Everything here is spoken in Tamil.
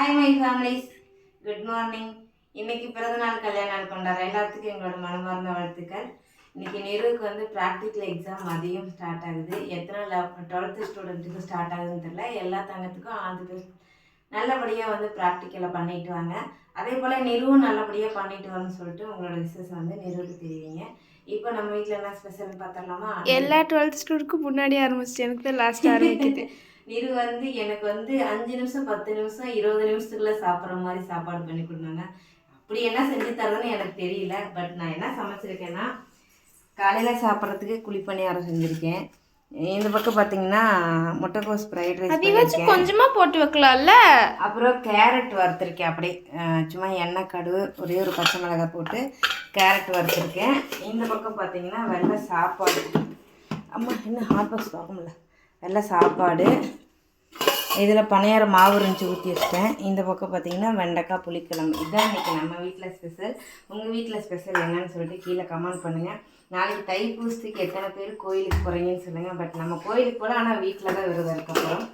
Hi my families, good morning. இன்னைக்கு பிறந்தநாள் கல்யாண நாள் கொண்டாடுற எல்லாத்துக்கும் எங்களோட மனமார்ந்த வாழ்த்துக்கள். இன்னைக்கு நிறுவுக்கு வந்து ப்ராக்டிக்கல் எக்ஸாம் மதியம் ஸ்டார்ட் ஆகுது. எத்தனை 12th ஸ்டூடெண்ட்டுக்கு ஸ்டார்ட் ஆகுதுன்னு தெரியல. எல்லா தங்கத்துக்கும் அதுக்கு நல்லபடியாக வந்து ப்ராக்டிக்கலை பண்ணிட்டு வாங்க. அதே போல் நிறுவும் நல்லபடியாக பண்ணிட்டு வரணும்னு சொல்லிட்டு உங்களோட விசேஷ வந்து நிறுவுக்கு தெரிவிங்க. இப்போ நம்ம வீட்டில் என்ன ஸ்பெஷல்னு பார்த்துடலாமா? எல்லா 12th ஸ்டூடெண்ட்க்கும் முன்னாடி ஆரம்பிச்சிட்டு எனக்கு தான் லாஸ்ட் ஆரம்பிக்குது. நிறு வந்து எனக்கு வந்து 5 நிமிஷம் 10 நிமிஷம் 20 நிமிஷத்துக்குள்ள சாப்பிட்ற மாதிரி சாப்பாடு பண்ணி கொடுத்தாங்க. அப்படி என்ன செஞ்சு தரதுன்னு எனக்கு தெரியல. பட் நான் என்ன சமைச்சிருக்கேன்னா, காலையில் சாப்பிட்றதுக்கு குழிப்பணியாரம் செஞ்சுருக்கேன். இந்த பக்கம் பார்த்தீங்கன்னா முட்டைக்கோஸ் ஃப்ரைட் ரைஸ் கொஞ்சமாக போட்டு வைக்கலாம்ல. அப்புறம் கேரட் வறுத்துருக்கேன். அப்படியே சும்மா எண்ணெய் கடுகு ஒரே ஒரு பச்சை மிளகாய் போட்டு கேரட் வறுத்துருக்கேன். இந்த பக்கம் பார்த்தீங்கன்னா வெள்ளை சாப்பாடு. அம்மா இன்னும் ஹாட் பாக்ஸ் பார்க்கணும்ல. வெள்ளை சாப்பாடு, இதில் பணியார மாவு இருந்துச்சு ஊற்றி வச்சிட்டேன். இந்த பக்கம் பார்த்தீங்கன்னா வெண்டைக்காய் புளிக்குழம்பு. இதுதான் இன்றைக்கி நம்ம வீட்டில் ஸ்பெஷல். உங்கள் வீட்டில் ஸ்பெஷல் என்னன்னு சொல்லிட்டு கீழே கமெண்ட் பண்ணுங்கள். நாளைக்கு தைப்பூசத்துக்கு எத்தனை பேர் கோயிலுக்கு போகிறீங்கன்னு சொல்லுங்கள். பட் நம்ம கோயிலுக்கு போகலாம், ஆனால் வீட்டில் தான் விரதம் இருக்க போகிறோம்.